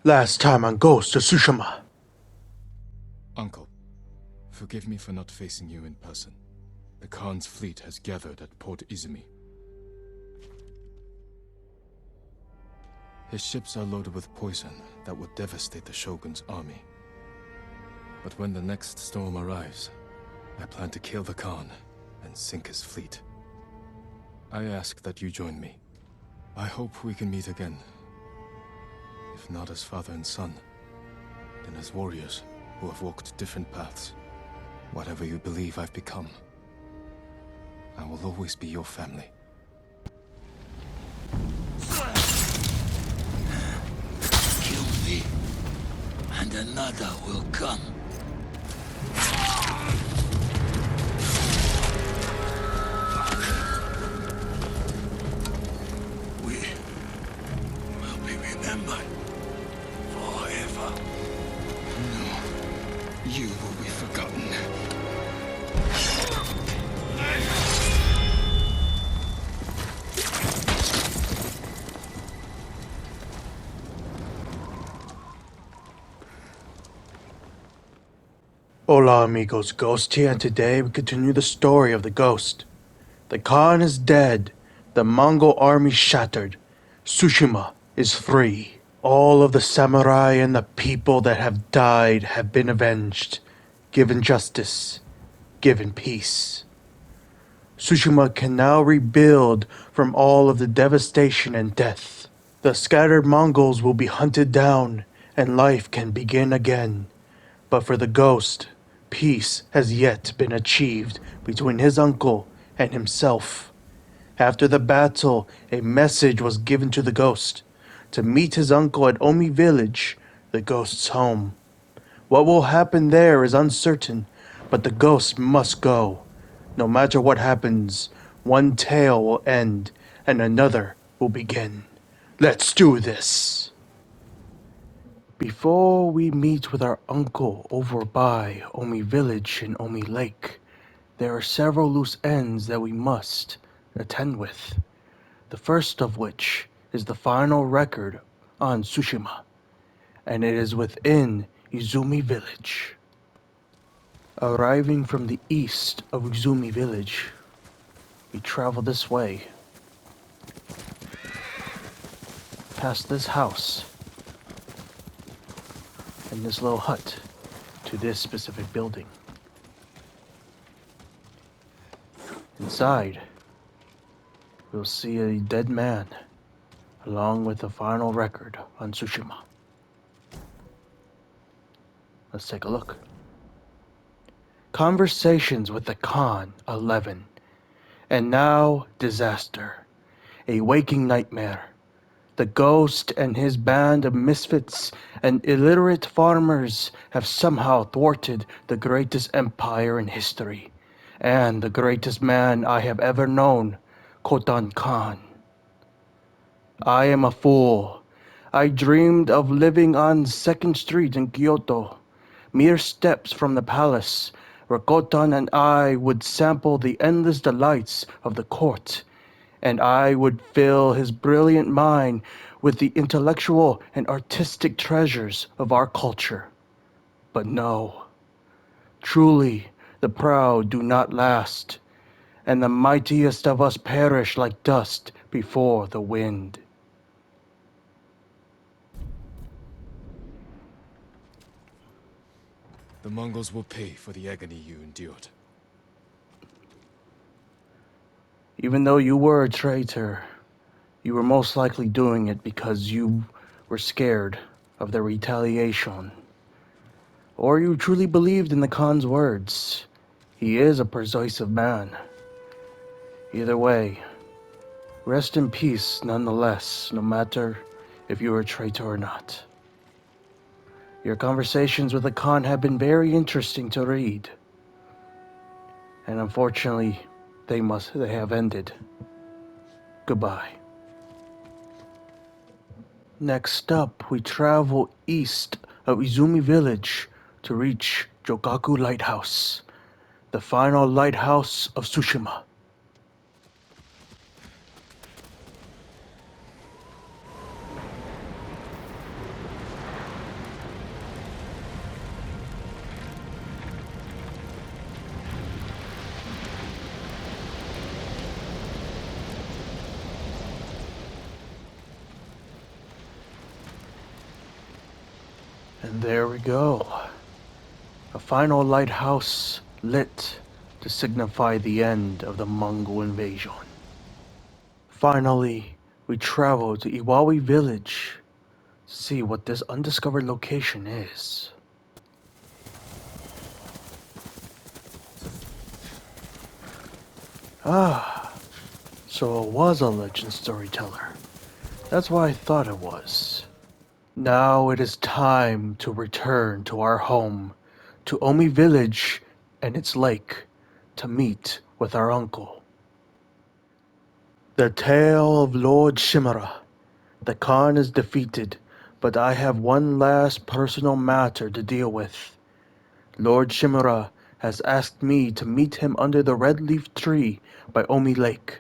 Last time on Ghost to Tsushima. Uncle, forgive me for not facing you in person. The Khan's fleet has gathered at Port Izumi. His ships are loaded with poison that would devastate the Shogun's army. But when the next storm arrives, I plan to kill the Khan and sink his fleet. I ask that you join me. I hope we can meet again. If not as father and son, then as warriors who have walked different paths. Whatever you believe I've become, I will always be your family. Kill me, and another will come. We will be remembered forever. No, you will be forgotten. Hola amigos, Ghost here, and today we continue the story of the Ghost. The Khan is dead, the Mongol army shattered, Tsushima is free. All of the samurai and the people that have died have been avenged, given justice, given peace. Tsushima can now rebuild from all of the devastation and death. The scattered Mongols will be hunted down, and life can begin again. But for the Ghost, peace has yet been achieved between his uncle and himself. After the battle, a message was given to the Ghost to meet his uncle at Omi Village, the Ghost's home. What will happen there is uncertain, but the Ghost must go. No matter what happens, one tale will end and another will begin. Let's do this! Before we meet with our uncle over by Omi Village and Omi Lake, there are several loose ends that we must attend with. The first of which is the final record on Tsushima, and it is within Izumi Village. Arriving from the east of Izumi Village, we travel this way, past this house, in this little hut to this specific building. Inside, we'll see a dead man along with the final record on Tsushima. Let's take a look. Conversations with the Khan 11, and now disaster, a waking nightmare. The Ghost and his band of misfits and illiterate farmers have somehow thwarted the greatest empire in history, and the greatest man I have ever known, Khotan Khan. I am a fool. I dreamed of living on 2nd Street in Kyoto, mere steps from the palace, where Khotan and I would sample the endless delights of the court, and I would fill his brilliant mind with the intellectual and artistic treasures of our culture. But no, truly the proud do not last, and the mightiest of us perish like dust before the wind. The Mongols will pay for the agony you endured. Even though you were a traitor, you were most likely doing it because you were scared of the retaliation. Or you truly believed in the Khan's words. He is a persuasive man. Either way, rest in peace nonetheless, no matter if you were a traitor or not. Your conversations with the Khan have been very interesting to read. And unfortunately, they have ended. Goodbye. Next up, we travel east of Izumi Village to reach Jogaku Lighthouse, the final lighthouse of Tsushima. And there we go. A final lighthouse lit to signify the end of the Mongol invasion. Finally, we travel to Omi Village to see what this undiscovered location is. Ah, so it was a legend storyteller. That's what I thought it was. Now it is time to return to our home, to Omi Village and its lake, to meet with our uncle. The tale of Lord Shimura. The Khan is defeated, but I have one last personal matter to deal with. Lord Shimura has asked me to meet him under the red leaf tree by Omi Lake.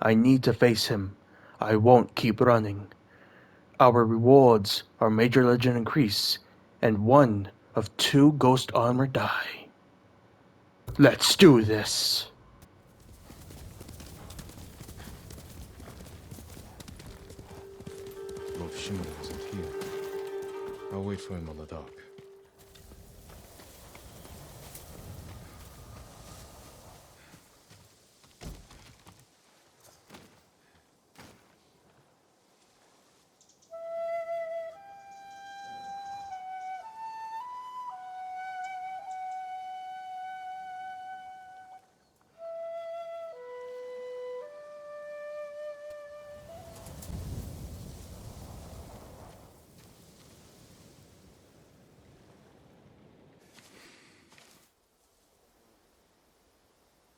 I need to face him. I won't keep running. Our rewards are Major Legend increase, and one of 2 Ghost Armor die. Let's do this! Well, if Shimura isn't here, I'll wait for him on the dock.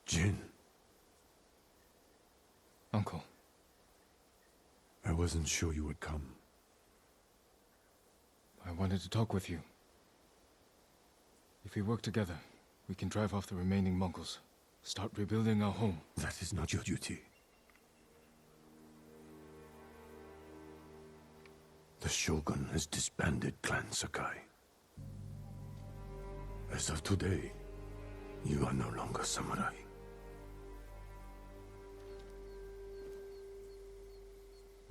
Jin, Uncle, I wasn't sure you would come. I wanted to talk with you. If we work together, we can drive off the remaining Mongols. Start rebuilding our home. That is not your duty. The Shogun has disbanded Clan Sakai. As of today, you are no longer samurai.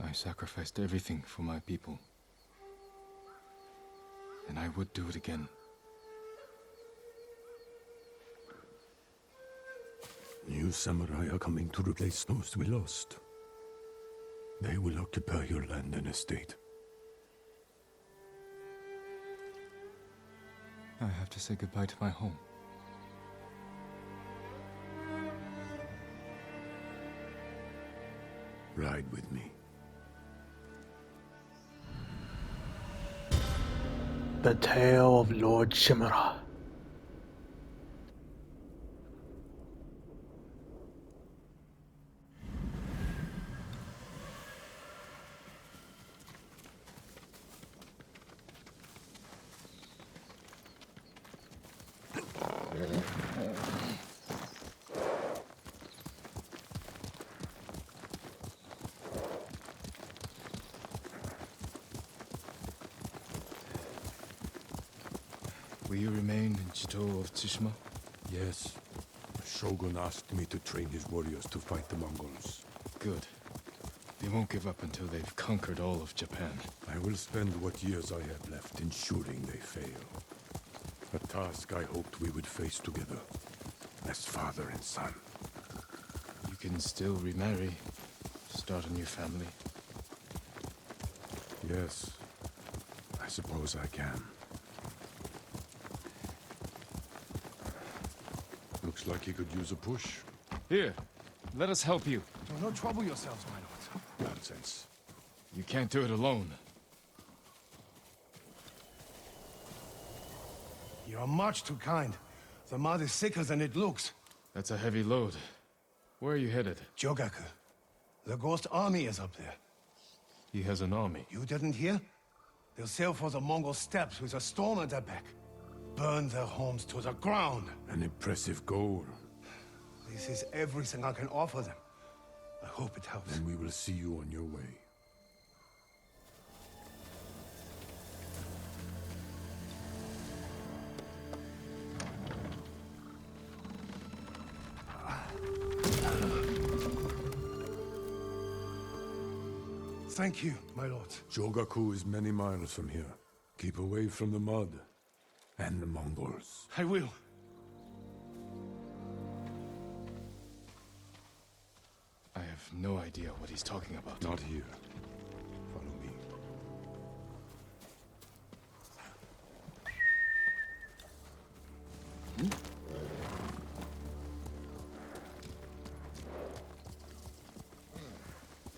I sacrificed everything for my people. And I would do it again. New samurai are coming to replace those we lost. They will occupy your land and estate. I have to say goodbye to my home. Ride with me. The tale of Lord Shimura. Will you remain in Chito of Tsushima? Yes. The Shogun asked me to train his warriors to fight the Mongols. Good. They won't give up until they've conquered all of Japan. I will spend what years I have left ensuring they fail. A task I hoped we would face together, as father and son. You can still remarry, start a new family. Yes, I suppose I can. Looks like he could use a push. Here, let us help you. Do not trouble yourselves, my lord. Nonsense. You can't do it alone. You are much too kind. The mud is thicker than it looks. That's a heavy load. Where are you headed? Jogaku. The ghost army is up there. He has an army. You didn't hear? They'll sail for the Mongol steppes with a storm at their back. Burn their homes to the ground. An impressive goal. This is everything I can offer them. I hope it helps. Then we will see you on your way. Thank you, my lord. Jogaku is many miles from here. Keep away from the mud and the Mongols. I will. I have no idea what he's talking about. Not here. Follow me.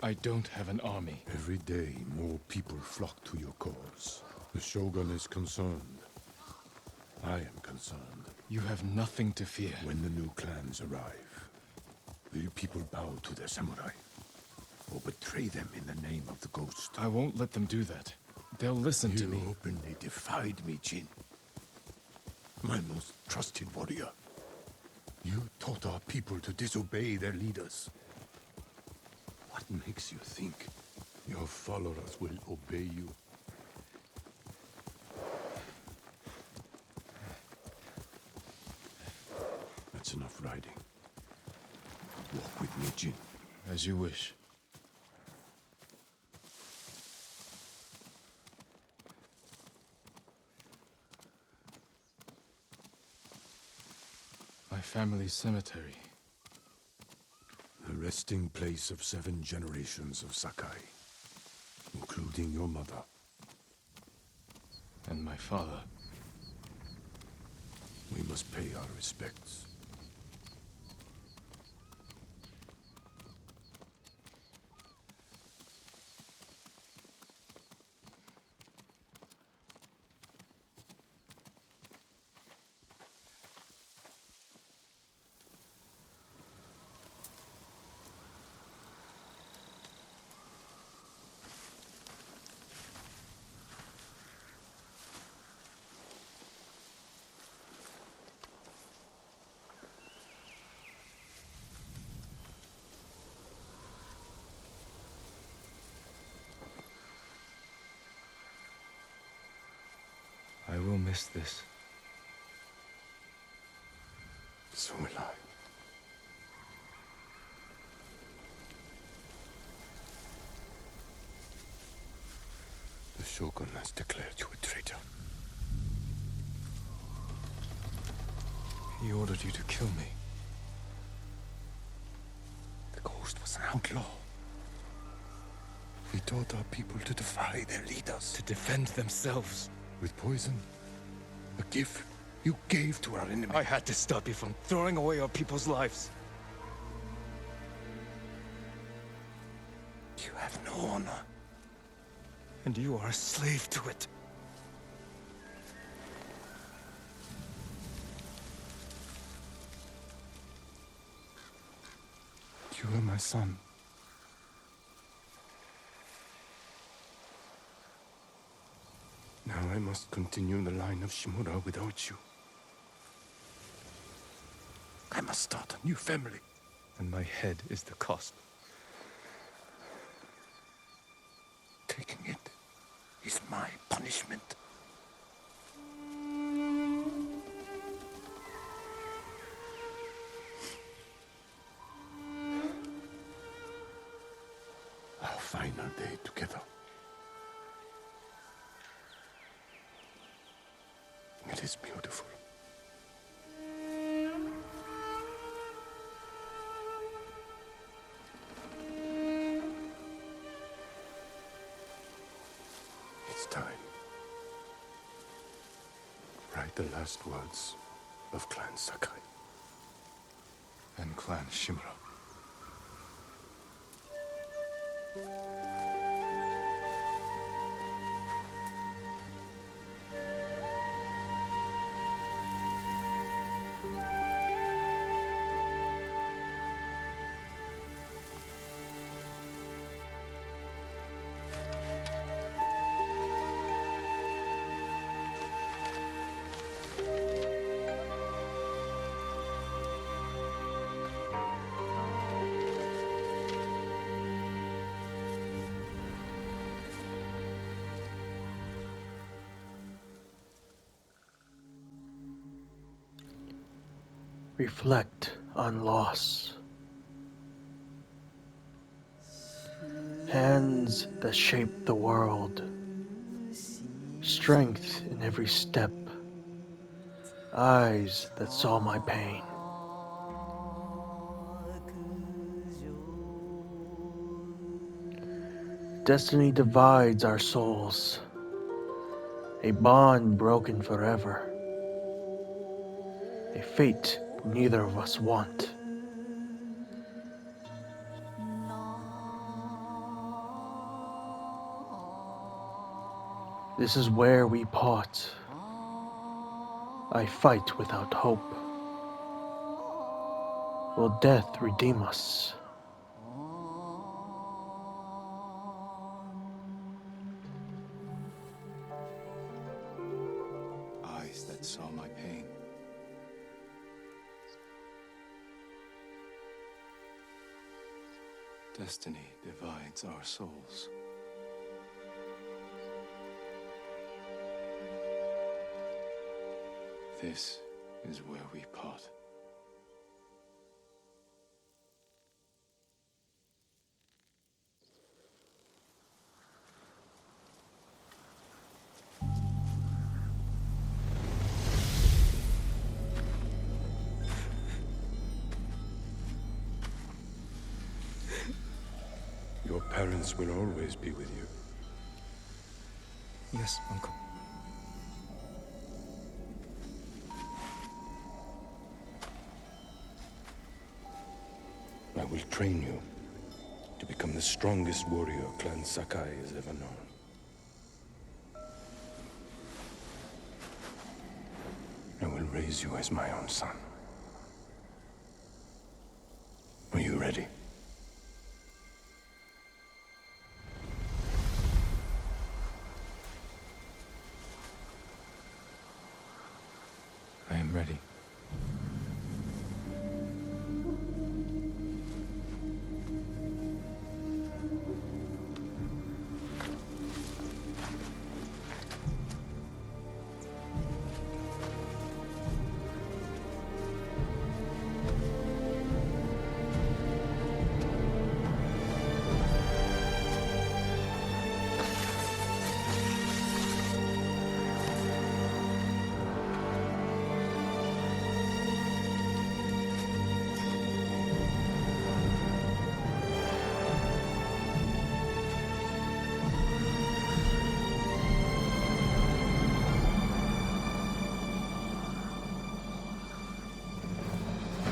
I don't have an army. Every day, more people flock to your cause. The Shogun is concerned. I am concerned. You have nothing to fear. When the new clans arrive, will people bow to their samurai? Or betray them in the name of the ghost? I won't let them do that. They'll listen to me. You openly defied me, Jin. My most trusted warrior. You taught our people to disobey their leaders. What makes you think your followers will obey you? That's enough riding. Walk with me, Jin. As you wish. My family's cemetery. The resting place of 7 generations of Sakai, including your mother. And my father. We must pay our respects. I will miss this. So will I. The Shogun has declared you a traitor. He ordered you to kill me. The ghost was an outlaw. He taught our people to defy their leaders. To defend themselves. With poison, a gift you gave to our enemy. I had to stop you from throwing away our people's lives. You have no honor. And you are a slave to it. You are my son. Now I must continue the line of Shimura without you. I must start a new family. And my head is the cost. Taking it is my punishment. Our final day together. It is beautiful. It's time. Write the last words of Clan Sakai. And Clan Shimura. Reflect on loss. Hands that shape the world. strength in every step, eyes that saw my pain. Destiny divides our souls, a bond broken forever, a fate neither of us want. This is where we part. I fight without hope. Will death redeem us? Eyes that saw my pain. Destiny divides our souls. This is where we part. Your parents will always be with you. Yes, Uncle. I will train you to become the strongest warrior Clan Sakai has ever known. I will raise you as my own son. Are you ready? I am ready.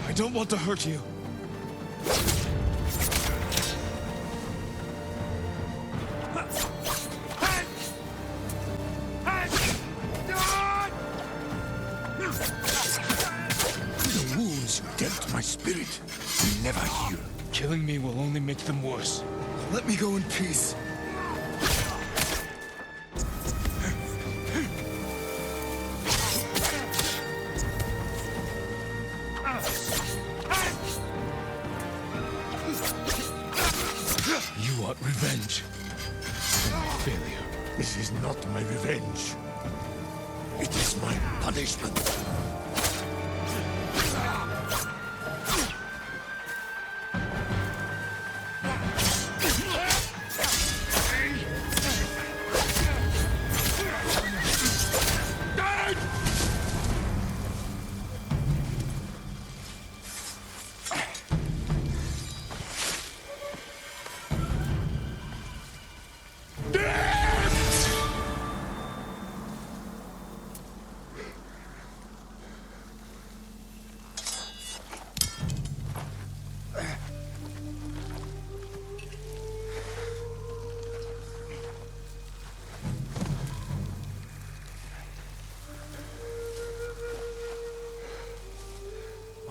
I don't want to hurt you. The wounds you dealt to my spirit will never heal. Killing me will only make them worse. Let me go in peace. You want revenge for my failure. This is not my revenge. It is my punishment.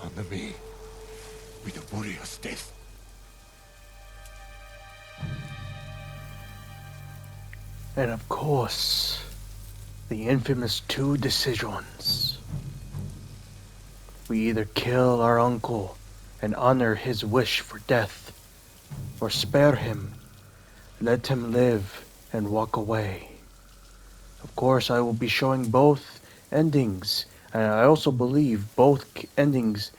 Honor me with a warrior's death. And of course, the infamous two decisions. We either kill our uncle and honor his wish for death, or spare him, let him live, and walk away. Of course, I will be showing both endings, and I also believe both endings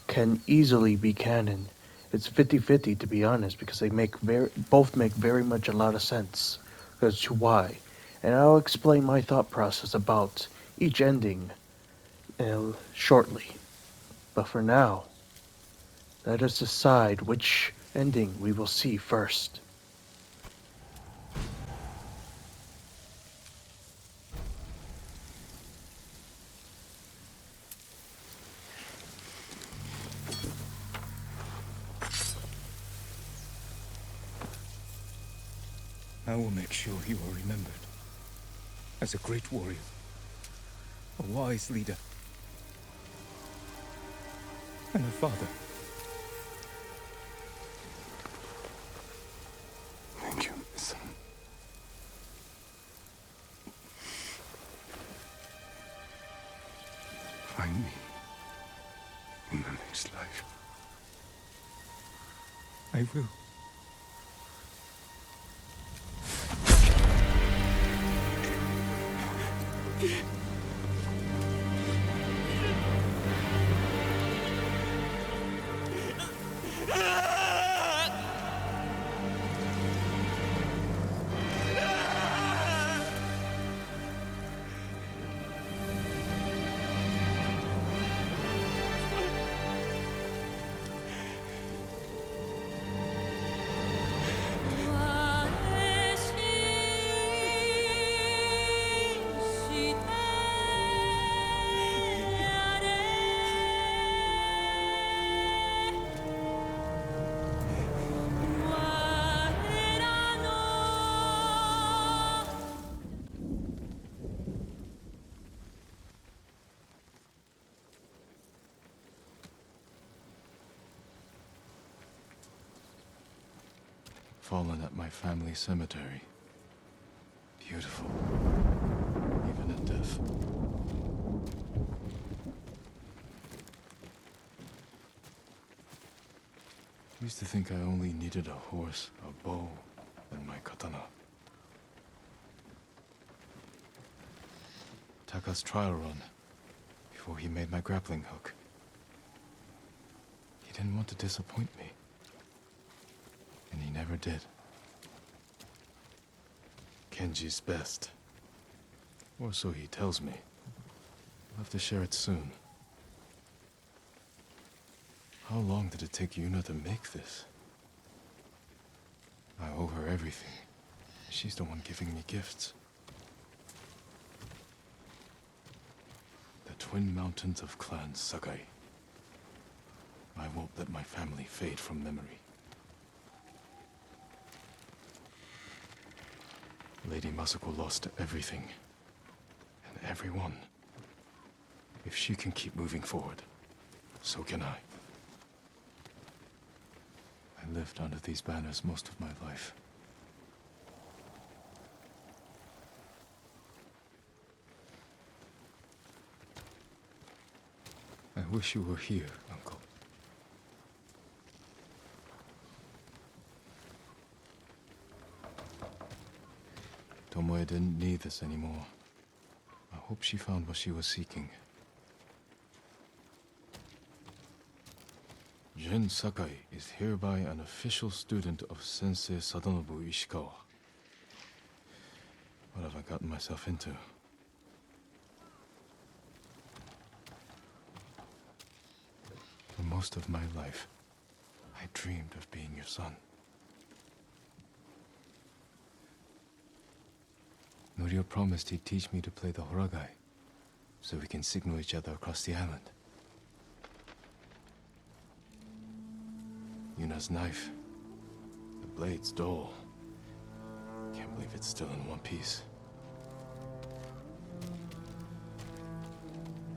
can easily be canon. It's 50-50 to be honest, because they both make very much a lot of sense as to why. and I'll explain my thought process about each ending shortly. But for now, let us decide which ending we will see first. I will make sure you are remembered as a great warrior, a wise leader, and a father. Thank you, my son. Find me in the next life. I will. Fallen at my family cemetery. Beautiful. Even in death. Used to think I only needed a horse, a bow, and my katana. Taka's trial run, before he made my grappling hook. He didn't want to disappoint me. And he never did. Kenji's best. Or so he tells me. I'll have to share it soon. How long did it take Yuna to make this? I owe her everything. She's the one giving me gifts. The twin mountains of Clan Sakai. I won't let my family fade from memory. Lady Masako lost everything. And everyone. If she can keep moving forward, so can I. I lived under these banners most of my life. I wish you were here, Uncle. Tomoe didn't need this anymore. I hope she found what she was seeking. Jin Sakai is hereby an official student of Sensei Sadanobu Ishikawa. What have I gotten myself into? For most of my life, I dreamed of being your son. Norio promised he'd teach me to play the horagai, so we can signal each other across the island. Yuna's knife. The blade's dull. Can't believe it's still in one piece.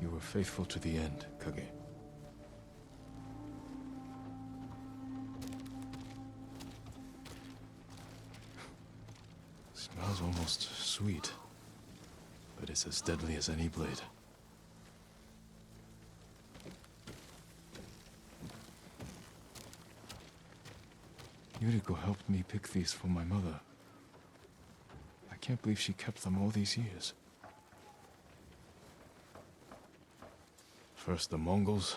You were faithful to the end, Kage. Smells almost sweet, but it's as deadly as any blade. Yuriko helped me pick these for my mother. I can't believe she kept them all these years. First the Mongols,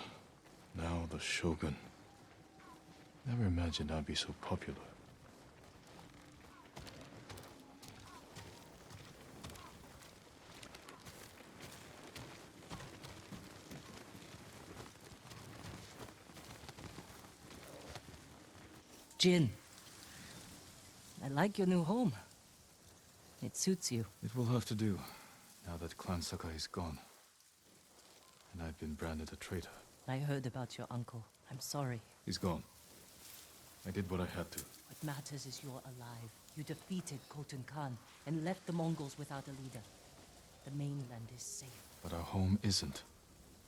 now the Shogun. Never imagined I'd be so popular. Jin, I like your new home. It suits you. It will have to do, now that Clan Sakai is gone. And I've been branded a traitor. I heard about your uncle. I'm sorry. He's gone. I did what I had to. What matters is you're alive. You defeated Khotun Khan and left the Mongols without a leader. The mainland is safe. But our home isn't.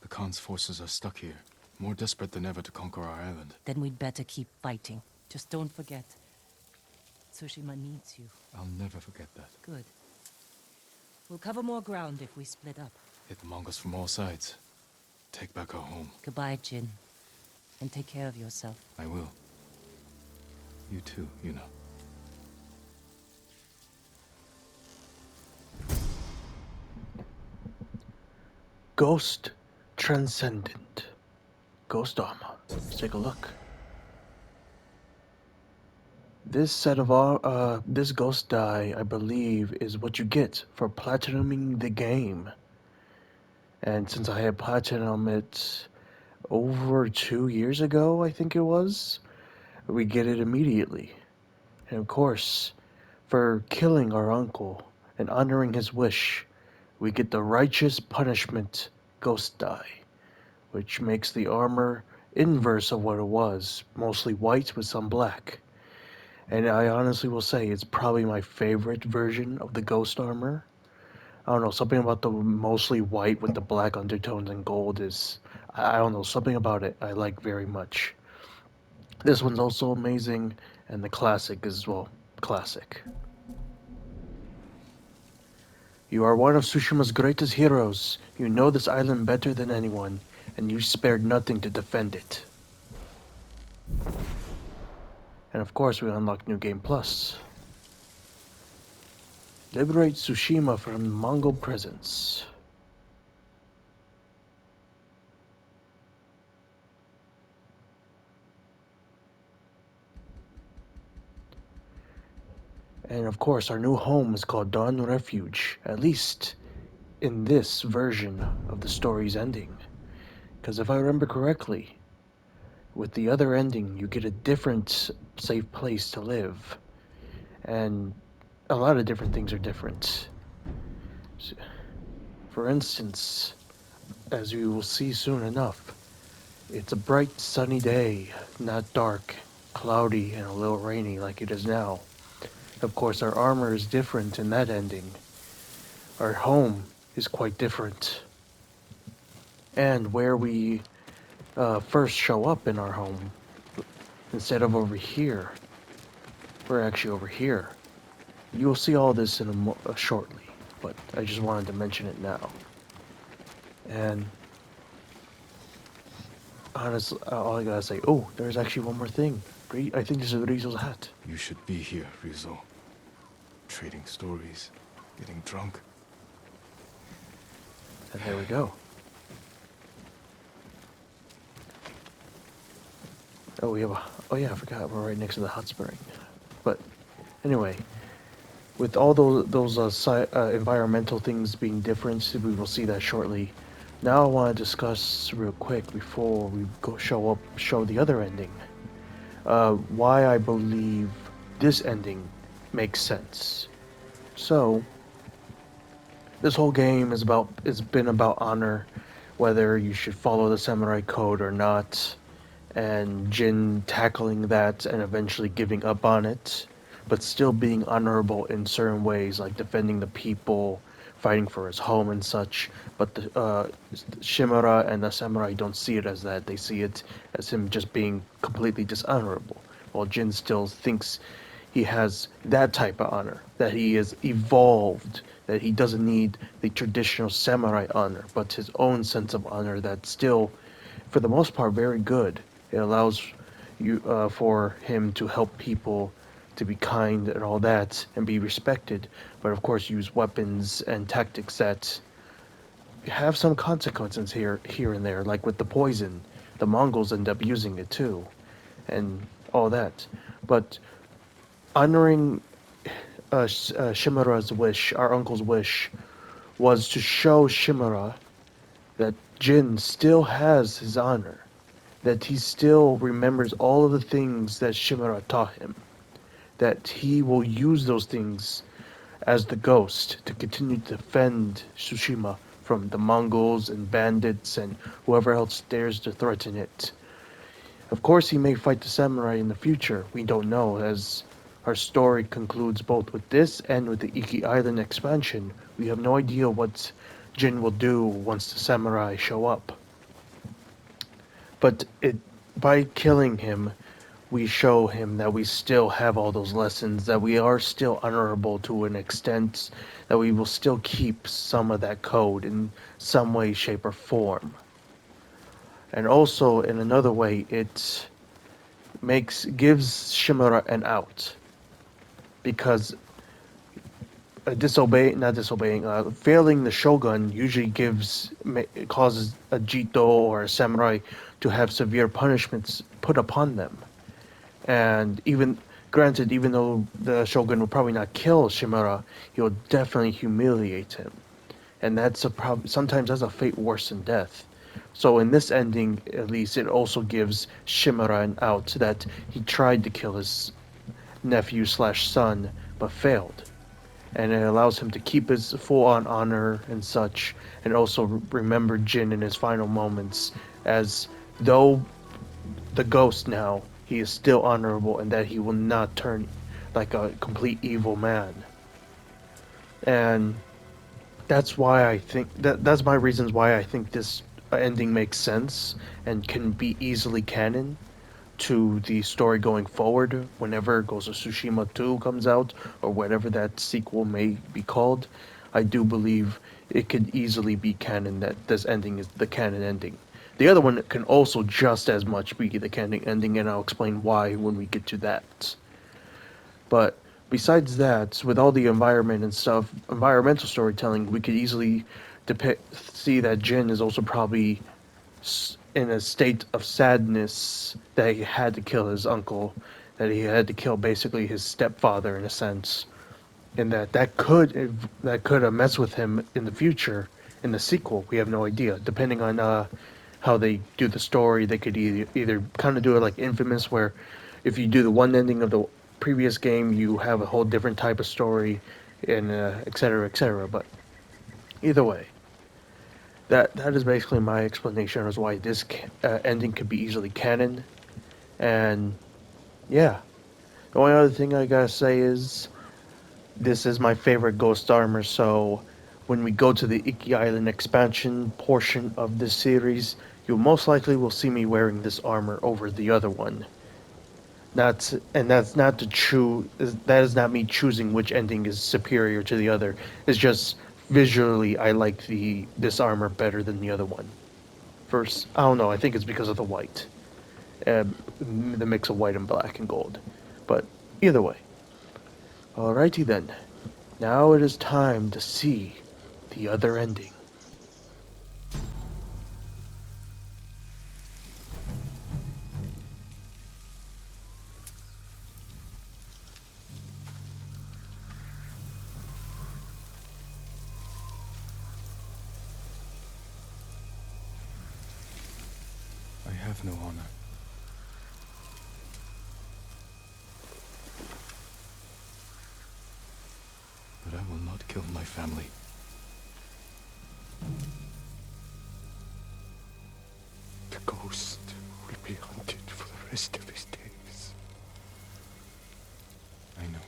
The Khan's forces are stuck here, more desperate than ever to conquer our island. Then we'd better keep fighting. Just don't forget. Tsushima needs you. I'll never forget that. Good. We'll cover more ground if we split up. Hit the Mongols from all sides. Take back our home. Goodbye, Jin. And take care of yourself. I will. You too, you know. Ghost Transcendent. Ghost armor. Let's take a look. This set of this ghost die, I believe, is what you get for platinuming the game. And since I had platinum it over 2 years ago, I think it was, we get it immediately. And of course, for killing our uncle and honoring his wish, we get the righteous punishment ghost die, which makes the armor inverse of what it was, mostly white with some black. And I honestly will say it's probably my favorite version of the ghost armor. I don't know, something about the mostly white with the black undertones and gold is, I don't know, something about it I like very much. This one's also amazing, and the classic is, well, classic. You are one of Tsushima's greatest heroes. You know this island better than anyone, and you spared nothing to defend it. And of course, we unlock New Game Plus. Liberate Tsushima from Mongol presence. And of course, our new home is called Dawn Refuge, at least in this version of the story's ending. Because if I remember correctly, with the other ending, you get a different safe place to live. And a lot of different things are different. For instance, as you will see soon enough, it's a bright sunny day, not dark, cloudy, and a little rainy like it is now. Of course, our armor is different in that ending. Our home is quite different. And where we first show up in our home, instead of over here, we're actually over here. You'll see all this in shortly, but I just wanted to mention it now. And honestly, all I gotta say, oh, there's actually one more thing. I think this is Rizzo's hat. You should be here, Rizzo. Trading stories, getting drunk. And there we go. Oh, we have a... Oh yeah, I forgot. We're right next to the hot spring. But anyway, with all those environmental things being different, we will see that shortly. Now I want to discuss real quick before we show the other ending. Why I believe this ending makes sense. So, this whole game is been about honor, whether you should follow the samurai code or not, and Jin tackling that and eventually giving up on it, but still being honorable in certain ways, like defending the people, fighting for his home and such. But the Shimura and the samurai don't see it as that. They see it as him just being completely dishonorable, while Jin still thinks he has that type of honor, that he is evolved, that he doesn't need the traditional samurai honor, but his own sense of honor that's still, for the most part, very good. It allows you for him to help people, to be kind and all that, and be respected, but of course use weapons and tactics that have some consequences here and there, like with the poison. The Mongols end up using it too, and all that. But honoring Shimura's wish, our uncle's wish, was to show Shimura that Jin still has his honor, that he still remembers all of the things that Shimura taught him. That he will use those things as the ghost to continue to defend Tsushima from the Mongols and bandits and whoever else dares to threaten it. Of course, he may fight the samurai in the future. We don't know, as our story concludes both with this and with the Iki Island expansion. We have no idea what Jin will do once the samurai show up. But by killing him, we show him that we still have all those lessons, that we are still honorable to an extent, that we will still keep some of that code in some way, shape, or form. And also, in another way, it gives Shimura an out, because failing the shogun usually causes a jito or a samurai to have severe punishments put upon them. And even though the shogun will probably not kill Shimura, he will definitely humiliate him, and sometimes that's a fate worse than death. So in this ending, at least, it also gives Shimura an out that he tried to kill his nephew slash son, but failed. And it allows him to keep his full-on honor and such, and also remember Jin in his final moments, as though the ghost now, he is still honorable, and that he will not turn like a complete evil man. And that's why I think that's my reasons why I think this ending makes sense and can be easily canon to the story going forward whenever Ghost of Tsushima 2 comes out, or whatever that sequel may be called. I do believe it could easily be canon that this ending is the canon ending. The other one can also just as much be the canon ending, and I'll explain why when we get to that. But besides that, with all the environment and stuff, environmental storytelling, we could easily see that Jin is also probably in a state of sadness that he had to kill his uncle, that he had to kill basically his stepfather in a sense, and that could mess with him in the future in the sequel. We have no idea. Depending on how they do the story, they could either kind of do it like Infamous, where if you do the one ending of the previous game, you have a whole different type of story, and etc. etc. But either way, that is basically my explanation as why this ending could be easily canon. And yeah, the only other thing I gotta say is this is my favorite Ghost armor, so when we go to the Iki Island expansion portion of this series, you most likely will see me wearing this armor over the other one. That's not to choose. That is not me choosing which ending is superior to the other. It's just visually I like this armor better than the other one. First, I don't know. I think it's because of the white, the mix of white and black and gold. But either way, alrighty then. Now it is time to see the other ending. I have no honor. But I will not kill my family. The ghost will be hunted for the rest of his days. I know.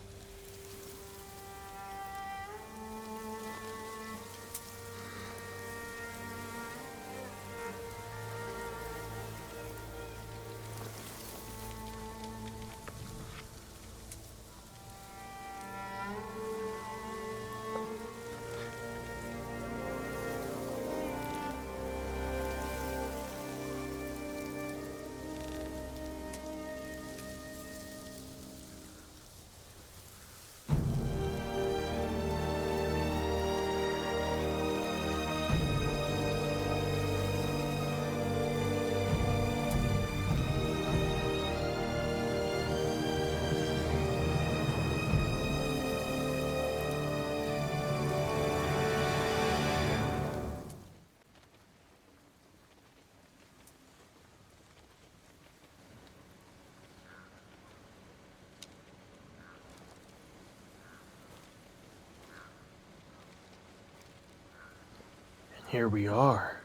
here we are,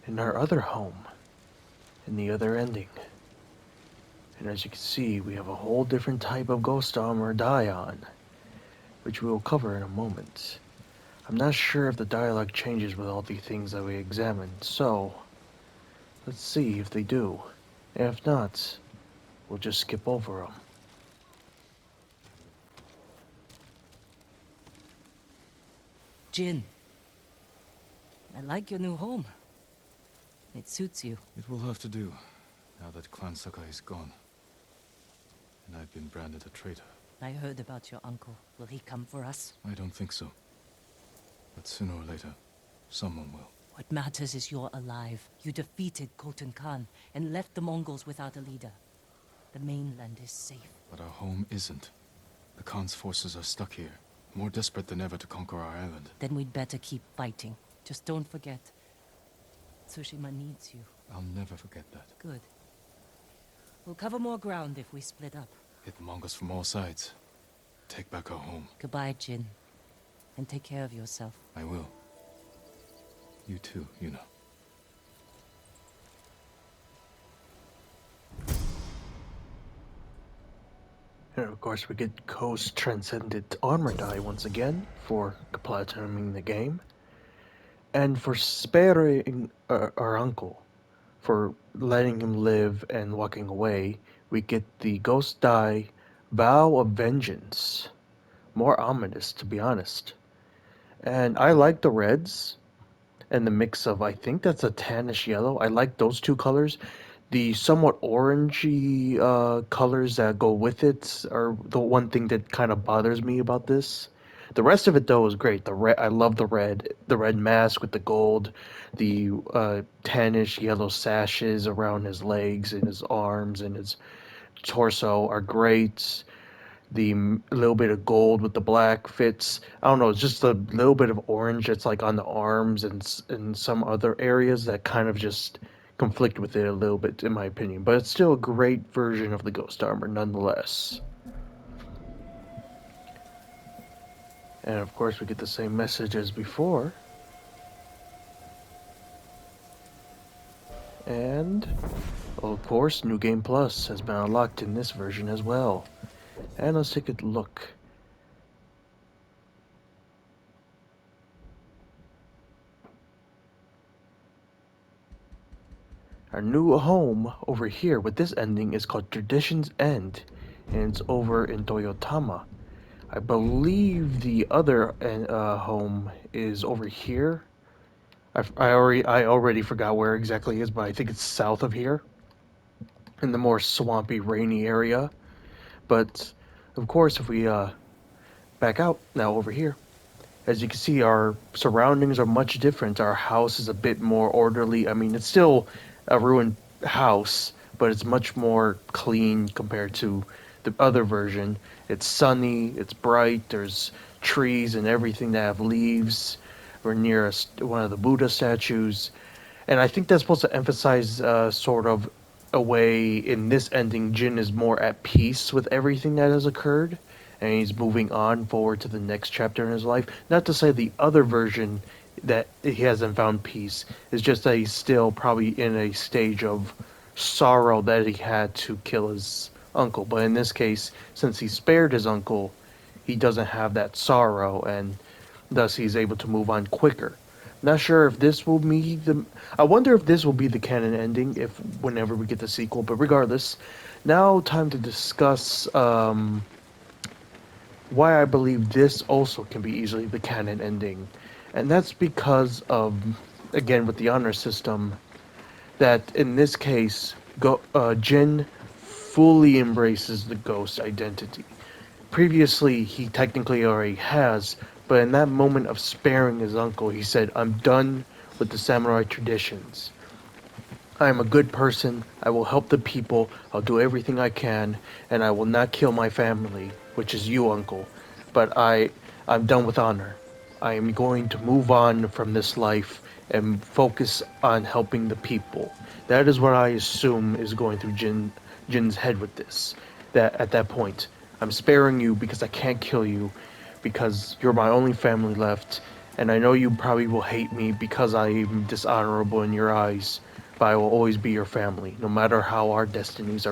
in our other home, in the other ending. And as you can see, we have a whole different type of ghost armor dye on, which we will cover in a moment. I'm not sure if the dialogue changes with all the things that we examined, so let's see if they do. If not, we'll just skip over them. Jin, I like your new home. It suits you. It will have to do, now that Clan Sakai is gone. And I've been branded a traitor. I heard about your uncle. Will he come for us? I don't think so. But sooner or later, someone will. What matters is you're alive. You defeated Khotun Khan and left the Mongols without a leader. The mainland is safe. But our home isn't. The Khan's forces are stuck here, more desperate than ever to conquer our island. Then we'd better keep fighting. Just don't forget. Tsushima needs you. I'll never forget that. Good. We'll cover more ground if we split up. Hit the Mongols from all sides. Take back our home. Goodbye, Jin. And take care of yourself. I will. You too, you know. And of course we get Ghost Transcendent Armor Die once again for platinuming the game. And for sparing our uncle, for letting him live and walking away, we get the Ghost Die Vow of Vengeance. More ominous, to be honest. And I like the reds and the mix of, I think that's a tannish yellow. I like those two colors. The somewhat orangey colors that go with it are the one thing that kind of bothers me about this. The rest of it though is great. The red, I love the red mask with the gold, the tannish yellow sashes around his legs and his arms and his torso are great. The little bit of gold with the black fits. I don't know, it's just a little bit of orange that's like on the arms and some other areas that kind of just conflict with it a little bit, in my opinion. But it's still a great version of the Ghost Armor, nonetheless. And of course, we get the same message as before. And, of course, New Game Plus has been unlocked in this version as well. And let's take a look. Our new home over here with this ending is called Tradition's End, and it's over in Toyotama. I believe the other home is over here. I already forgot where exactly it is, but I think it's south of here, in the more swampy, rainy area. But of course, if we back out now over here, as you can see, our surroundings are much different. Our house is a bit more orderly. I mean, it's still a ruined house, but it's much more clean compared to the other version. It's sunny, it's bright, there's trees and everything that have leaves. We're near one of the Buddha statues. And I think that's supposed to emphasize sort of a way in this ending, Jin is more at peace with everything that has occurred. And he's moving on forward to the next chapter in his life. Not to say the other version that he hasn't found peace. It's just that he's still probably in a stage of sorrow that he had to kill his uncle. But in this case, since he spared his uncle, he doesn't have that sorrow, and thus he's able to move on quicker. Not sure if this will be the... I wonder if this will be the canon ending, if whenever we get the sequel. But regardless, now time to discuss why I believe this also can be easily the canon ending. And that's because of, again, with the honor system, that in this case, Jin fully embraces the ghost identity. Previously, he technically already has, but in that moment of sparing his uncle, he said, I'm done with the samurai traditions. I am a good person, I will help the people, I'll do everything I can, and I will not kill my family, which is you, uncle. But I'm done with honor. I am going to move on from this life and focus on helping the people. That is what I assume is going through Jin's head with this. That at that point, I'm sparing you because I can't kill you, because you're my only family left, And I know you probably will hate me because I am dishonorable in your eyes, but I will always be your family, no matter how our destinies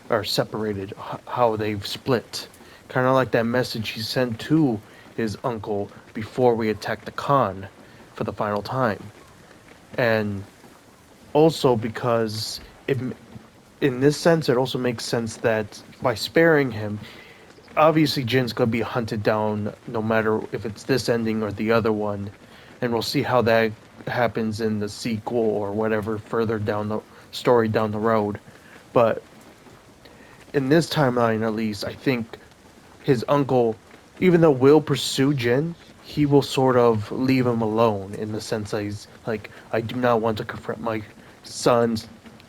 are separated, how they've split. Kind of like that message he sent to his uncle before we attacked the Khan for the final time. And also because it, in this sense, it also makes sense that by sparing him, obviously Jin's gonna be hunted down no matter if it's this ending or the other one, and we'll see how that happens in the sequel or whatever further down the story down the road. But in this timeline, at least, I think his uncle, even though will pursue Jin, he will sort of leave him alone in the sense that he's like, I do not want to confront my son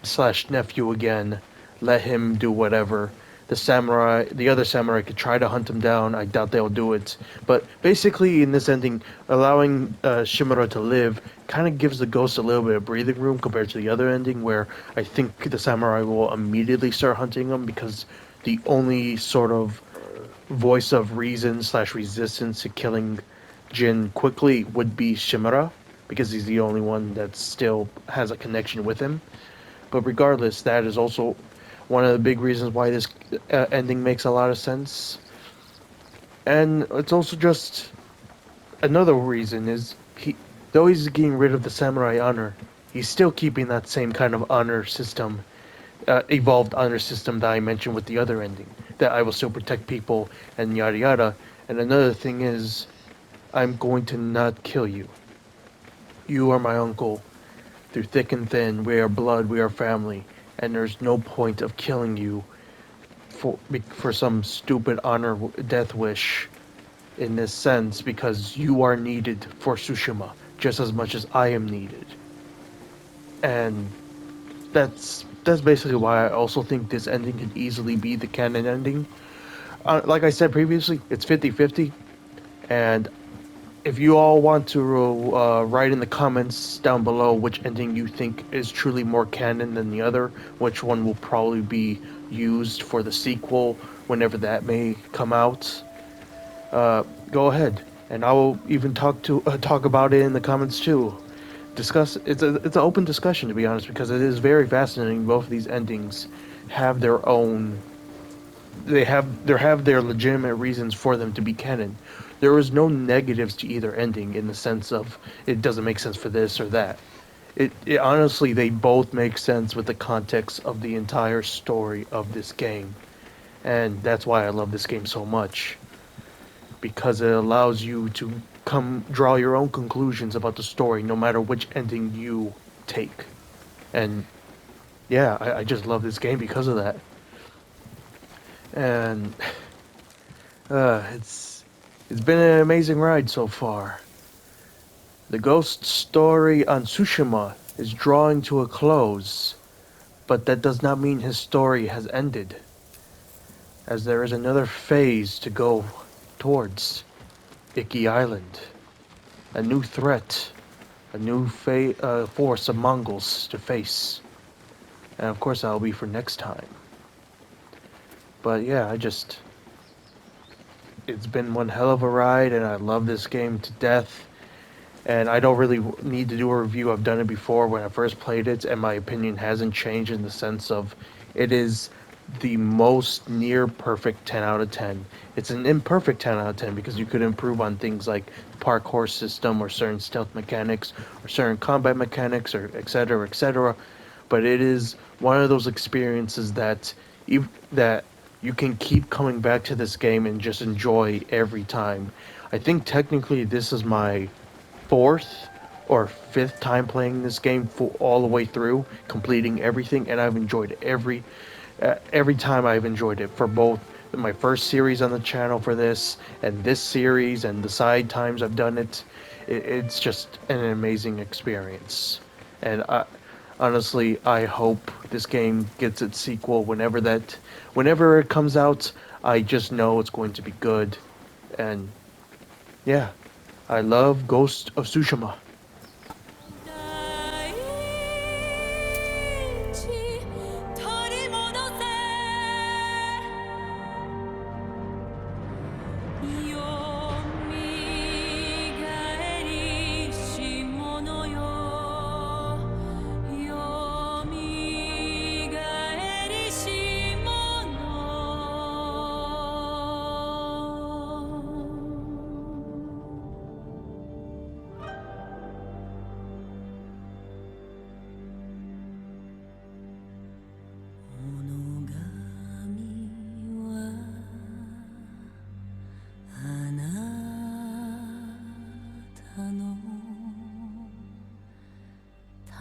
slash nephew again. Let him do whatever. The other samurai could try to hunt him down. I doubt they'll do it. But basically, in this ending, allowing Shimura to live kind of gives the ghost a little bit of breathing room compared to the other ending, where I think the samurai will immediately start hunting him because the only sort of voice of reason slash resistance to killing Jin quickly would be Shimura, because he's the only one that still has a connection with him. But regardless, that is also one of the big reasons why this ending makes a lot of sense. And it's also just another reason is though he's getting rid of the samurai honor, he's still keeping that same kind of honor system, evolved honor system that I mentioned with the other ending. That I will still protect people and yada yada. And another thing is, I'm going to not kill you. You are my uncle. Through thick and thin, we are blood, we are family, and there's no point of killing you for some stupid honor death wish in this sense, because you are needed for Tsushima just as much as I am needed. And that's basically why I also think this ending could easily be the canon ending. Like I said previously, it's 50-50, and if you all want to write in the comments down below which ending you think is truly more canon than the other, which one will probably be used for the sequel whenever that may come out, go ahead, and I will even talk about it in the comments too. Discuss. It's an open discussion, to be honest, because it is very fascinating. Both of these endings have their own. They have their legitimate reasons for them to be canon. There was no negatives to either ending in the sense of it doesn't make sense for this or that. It honestly, they both make sense with the context of the entire story of this game, and that's why I love this game so much, because it allows you to draw your own conclusions about the story, no matter which ending you take. And yeah, I just love this game because of that. And it's been an amazing ride so far. The ghost story on Tsushima is drawing to a close, but that does not mean his story has ended, as there is another phase to go towards. Iki Island, a new threat, a new force of Mongols to face, and of course that'll be for next time. But yeah, it's been one hell of a ride, and I love this game to death. And I don't really need to do a review. I've done it before when I first played it, and my opinion hasn't changed in the sense of it is the most near perfect 10 out of 10. It's an imperfect 10 out of 10 because you could improve on things like the parkour system or certain stealth mechanics or certain combat mechanics or etc. etc. But it is one of those experiences that you can keep coming back to this game and just enjoy every time. I think technically this is my fourth or fifth time playing this game all the way through, completing everything, and I've enjoyed every time I've enjoyed it, for both my first series on the channel for this and this series and the side times I've done it. It's just an amazing experience, and honestly, I hope this game gets its sequel whenever it comes out. I just know it's going to be good, and yeah, I love Ghost of Tsushima.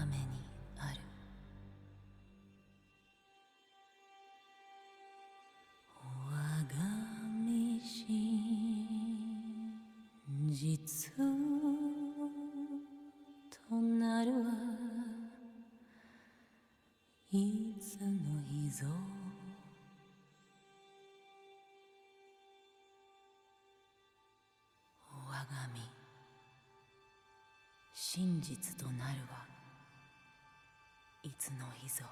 ためにある。我が身真実となるはいつの日ぞ。我が身真実となるはいつの日ぞ。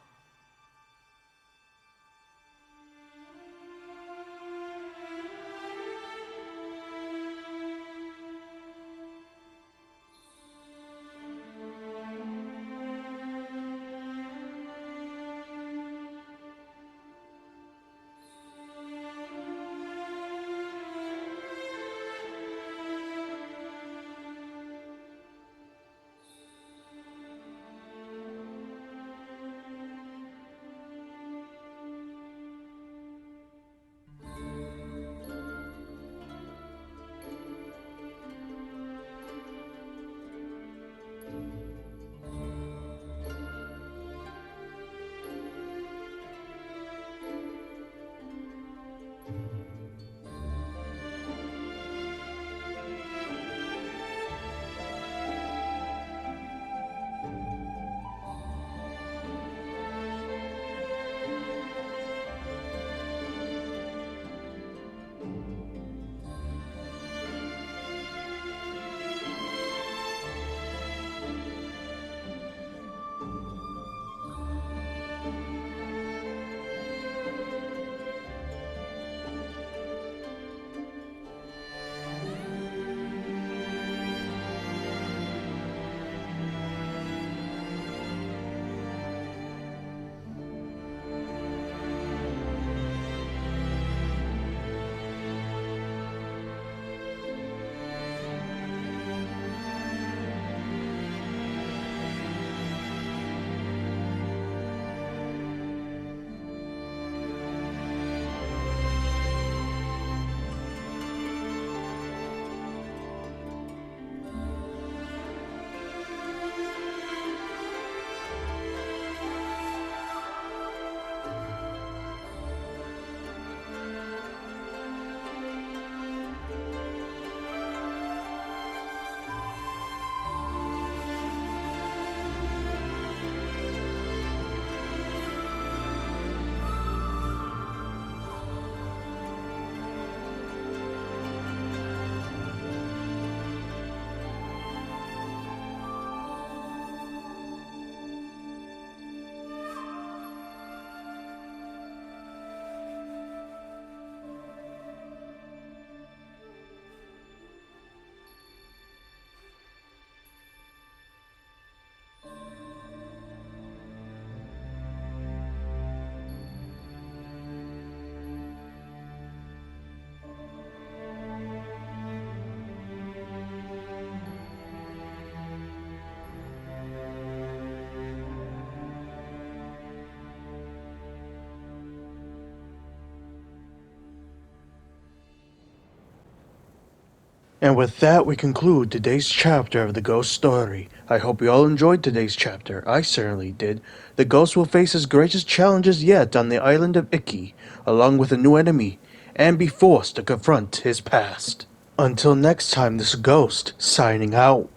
And with that, we conclude today's chapter of the Ghost story. I hope you all enjoyed today's chapter. I certainly did. The Ghost will face his greatest challenges yet on the island of Iki, along with a new enemy, and be forced to confront his past. Until next time, this Ghost, signing out.